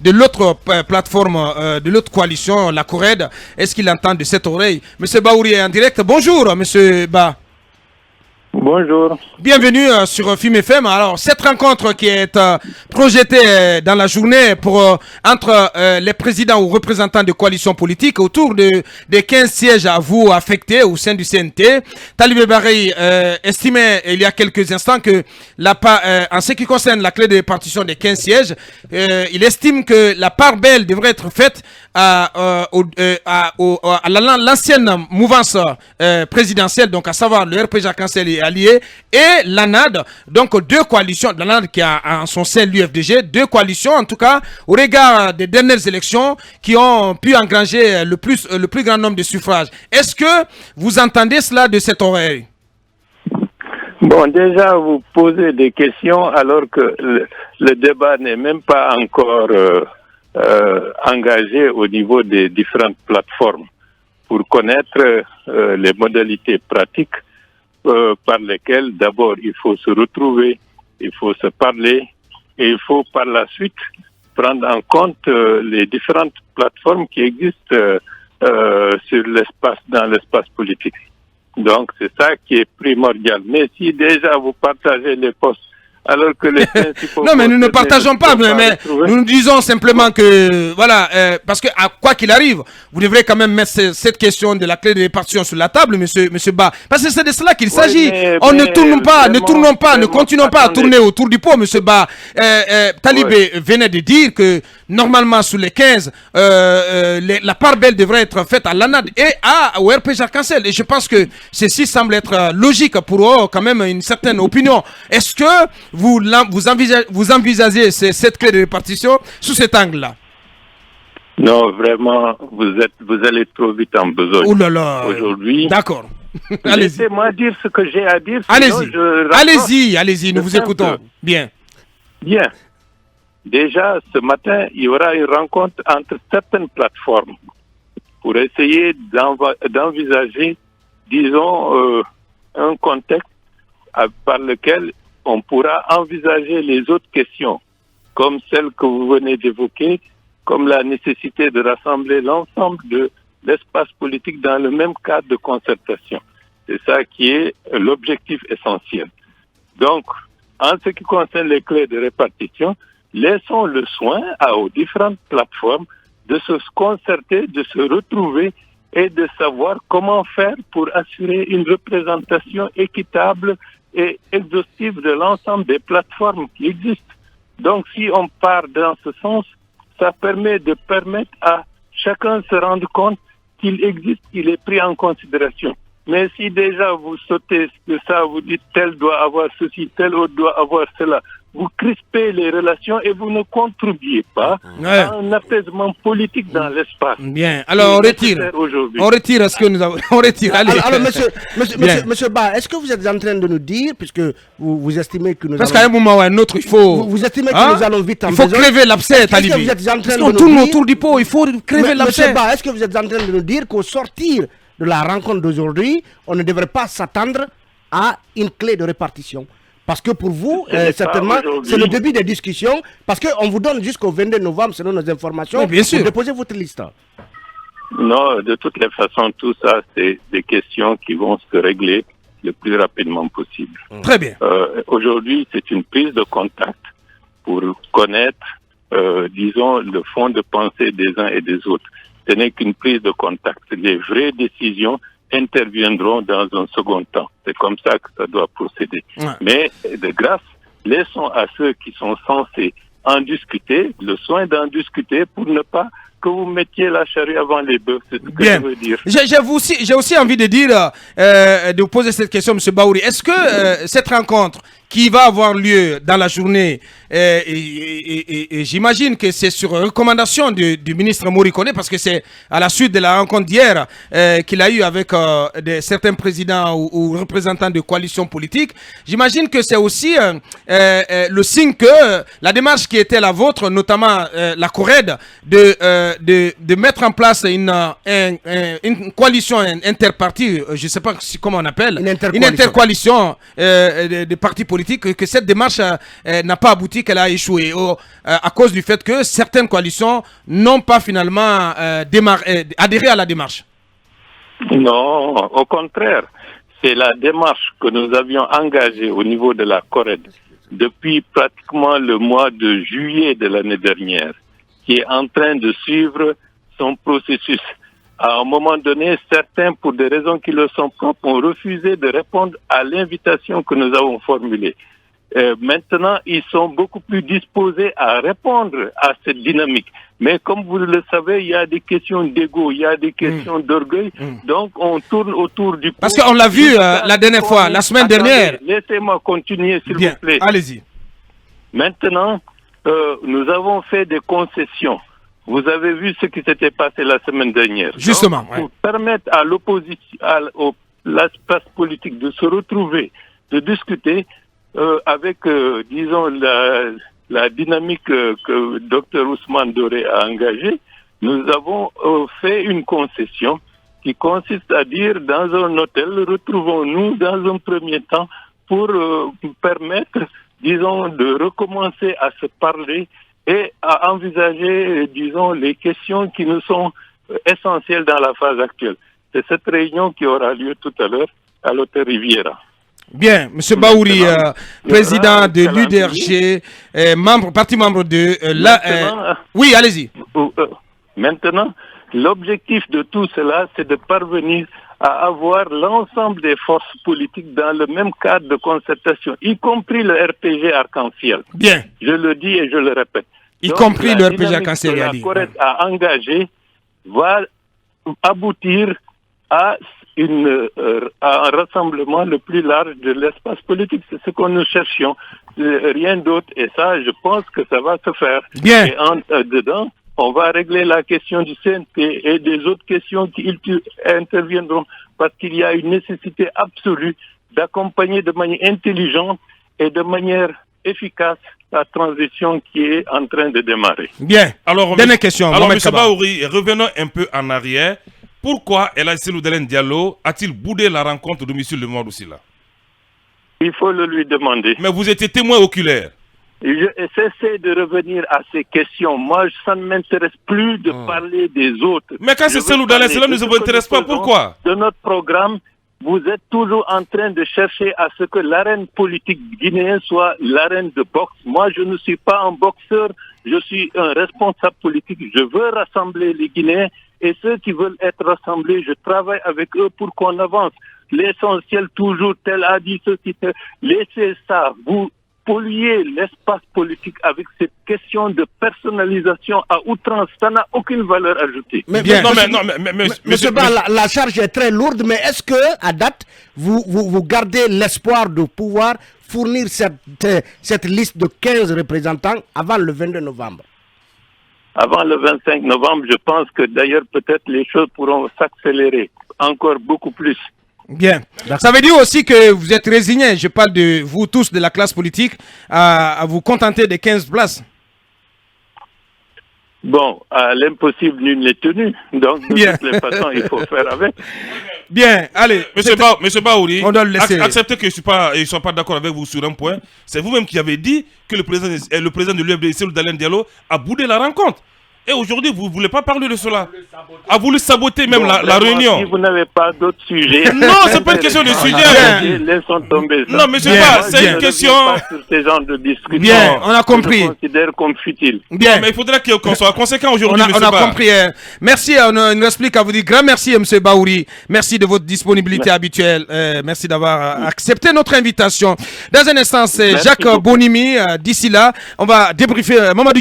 de l'autre plateforme, de l'autre coalition, la CORED. Est-ce qu'il entend de cette oreille? Monsieur Baouri est en direct. Bonjour, monsieur Ba. Bonjour. Bienvenue sur FIM FM. Alors, cette rencontre qui est projetée dans la journée entre les présidents ou représentants de coalitions politiques autour des 15 sièges à vous affectés au sein du CNT. Talibé Barry estimait il y a quelques instants que en ce qui concerne la clé de répartition des 15 sièges, il estime que la part belle devrait être faite à l'ancienne mouvance présidentielle, donc à savoir le RPG Arc-en-Ciel et Allié, et l'ANAD, donc deux coalitions, l'ANAD qui a en son sein l'UFDG, deux coalitions en tout cas, au regard des dernières élections qui ont pu engranger le plus grand nombre de suffrages. Est-ce que vous entendez cela de cette oreille? Bon, déjà, vous posez des questions alors que le débat n'est même pas encore engagé au niveau des différentes plateformes pour connaître les modalités pratiques par lesquelles d'abord il faut se retrouver, il faut se parler et il faut par la suite prendre en compte les différentes plateformes qui existent dans l'espace politique. Donc c'est ça qui est primordial. Mais si déjà vous partagez les postes alors que les principaux... Non, mais nous ne partageons pas, mais nous disons simplement que, voilà, parce que à quoi qu'il arrive, vous devrez quand même mettre cette question de la clé de répartition sur la table, monsieur Ba. Parce que c'est de cela qu'il s'agit. Ne continuons pas à tourner autour du pot, monsieur Ba. Talibé venait de dire que, normalement, sur les 15, la part belle devrait être faite à l'ANAD et au RPG Arc-en-Ciel. Et je pense que ceci semble être logique pour eux, quand même, une certaine opinion. Est-ce que vous envisagez cette clé de répartition sous cet angle-là? Non, vraiment, vous allez trop vite en besogne. Oh là là. Aujourd'hui. D'accord. Laissez-moi dire ce que j'ai à dire. Allez-y, nous vous écoutons. Bien. Déjà, ce matin, il y aura une rencontre entre certaines plateformes pour essayer d'envisager, disons, un contexte par lequel on pourra envisager les autres questions, comme celle que vous venez d'évoquer, comme la nécessité de rassembler l'ensemble de l'espace politique dans le même cadre de concertation. C'est ça qui est l'objectif essentiel. Donc, en ce qui concerne les clés de répartition, laissons le soin aux différentes plateformes de se concerter, de se retrouver et de savoir comment faire pour assurer une représentation équitable et exhaustive de l'ensemble des plateformes qui existent. Donc, si on part dans ce sens, ça permettre à chacun de se rendre compte qu'il existe, qu'il est pris en considération. Mais si déjà vous sautez de ça, vous dites tel doit avoir ceci, tel autre doit avoir cela, vous crispez les relations et vous ne contribuez pas à un apaisement politique dans l'espace. Bien, alors on retire. Ce que nous avons. On retire, allez. Alors monsieur Ba, est-ce que vous êtes en train de nous dire, puisque vous estimez que nous Parce qu'à un moment ou à un autre, il faut... Vous estimez que nous allons vite en besogne. Il faut crever l'abcès, Talibé. On tourne autour du pot, il faut crever l'abcès. Monsieur Ba, est-ce que vous êtes en train de nous dire qu'au sortir de la rencontre d'aujourd'hui, on ne devrait pas s'attendre à une clé de répartition? Parce que pour vous, certainement, c'est le début des discussions. Parce qu'on vous donne jusqu'au 22 novembre, selon nos informations, pour déposer votre liste. Non, de toutes les façons, tout ça, c'est des questions qui vont se régler le plus rapidement possible. Très bien. Aujourd'hui, c'est une prise de contact pour connaître, disons, le fond de pensée des uns et des autres. Ce n'est qu'une prise de contact. Les vraies décisions interviendront dans un second temps. C'est comme ça que ça doit procéder. Mais de grâce, laissons à ceux qui sont censés en discuter le soin d'en discuter pour ne pas que vous mettiez la charrue avant les bœufs. C'est ce que je veux dire. J'ai aussi envie de dire, de vous poser cette question, M. Baouri. Est-ce que cette rencontre qui va avoir lieu dans la journée, et j'imagine que c'est sur recommandation du ministre Morikone, parce que c'est à la suite de la rencontre d'hier qu'il a eu avec certains présidents ou représentants de coalitions politiques, j'imagine que c'est aussi le signe que la démarche qui était la vôtre, notamment la CORED, de mettre en place une coalition interpartie, je ne sais pas comment on appelle, une intercoalition de partis politiques, politique que cette démarche n'a pas abouti, qu'elle a échoué à cause du fait que certaines coalitions n'ont pas finalement adhéré à la démarche. Non, au contraire. C'est la démarche que nous avions engagée au niveau de la CORED depuis pratiquement le mois de juillet de l'année dernière, qui est en train de suivre son processus. À un moment donné, certains, pour des raisons qui leur sont propres, ont refusé de répondre à l'invitation que nous avons formulée. Maintenant, ils sont beaucoup plus disposés à répondre à cette dynamique. Mais comme vous le savez, il y a des questions d'ego, il y a des questions d'orgueil. Donc, on tourne autour du pot. Parce qu'on l'a vu la dernière fois, la semaine dernière. Laissez-moi continuer, s'il vous plaît. Allez-y. Maintenant, nous avons fait des concessions. Vous avez vu ce qui s'était passé la semaine dernière. Justement. Donc, pour permettre à l'opposition, à l'espace politique de se retrouver, de discuter, avec, disons, la dynamique que Dr Ousmane Doré a engagée, nous avons fait une concession qui consiste à dire, dans un hôtel, retrouvons-nous dans un premier temps pour permettre, disons, de recommencer à se parler et à envisager, disons, les questions qui nous sont essentielles dans la phase actuelle. C'est cette réunion qui aura lieu tout à l'heure à l'hôtel Riviera. Bien, M. Baouri, président de l'UDRG, parti membre de la... oui, allez-y. Maintenant, l'objectif de tout cela, c'est de parvenir à avoir l'ensemble des forces politiques dans le même cadre de concertation, y compris le RPG Arc-en-Ciel. Bien. Je le dis et je le répète. Y compris le RPG Arc-en-Ciel. La CORED a engagé va aboutir à un rassemblement le plus large de l'espace politique. C'est ce que nous cherchions. Rien d'autre. Et ça, je pense que ça va se faire. Bien. Et dedans, on va régler la question du CNP et des autres questions qui interviendront parce qu'il y a une nécessité absolue d'accompagner de manière intelligente et de manière efficace la transition qui est en train de démarrer. Bien. Alors, dernière question. Alors, M. Baouri, revenons un peu en arrière. Pourquoi El Hadji Cellou Dalein Diallo a-t-il boudé la rencontre de M. Lemar Doussila? Il faut le lui demander. Mais vous étiez témoin oculaire. J'essaie de revenir à ces questions. Moi, ça ne m'intéresse plus de parler des autres. Mais quand c'est Cellou Dalein, cela ne vous intéresse pas. Pourquoi? De notre programme, vous êtes toujours en train de chercher à ce que l'arène politique guinéenne soit l'arène de boxe. Moi, je ne suis pas un boxeur, je suis un responsable politique. Je veux rassembler les Guinéens et ceux qui veulent être rassemblés, je travaille avec eux pour qu'on avance. L'essentiel, toujours, tel a dit ceci, laissez ça, vous polluez l'espace politique avec cette question de personnalisation à outrance. Ça n'a aucune valeur ajoutée. Mais, Monsieur Ba, la charge est très lourde, mais est-ce que, à date, vous gardez l'espoir de pouvoir fournir cette liste de 15 représentants avant le 22 novembre? Avant le 25 novembre, je pense que d'ailleurs peut-être les choses pourront s'accélérer encore beaucoup plus. Bien. Ça veut dire aussi que vous êtes résignés, je parle de vous tous de la classe politique, à vous contenter des 15 places. Bon, à l'impossible, nul n'est tenu. Donc, de toutes les façons, il faut faire avec. Bien, allez. Monsieur Baouri, on doit le laisser. Acceptez que je ne sois pas d'accord avec vous sur un point. C'est vous-même qui avez dit que le président de l'UFDG, Cellou Dalein Diallo, a boudé la rencontre. Et aujourd'hui, vous ne voulez pas parler de cela. A voulu saboter même la réunion. Si vous n'avez pas d'autres sujets. Non, ce n'est pas une question de sujet. Laissons tomber ça. Non, monsieur Ba, c'est une question. Sur ces genres de discussions. Bien, on a compris. Je considère comme futile. Bien. Non, mais il faudrait qu'on soit conséquent aujourd'hui, monsieur On Ba. a compris. Merci, on nous explique à vous dire grand merci, monsieur Baouri. Merci de votre disponibilité habituelle. Merci d'avoir accepté notre invitation. Dans un instant, c'est Jacques Bonimi. D'ici là, on va débriefer Mamadou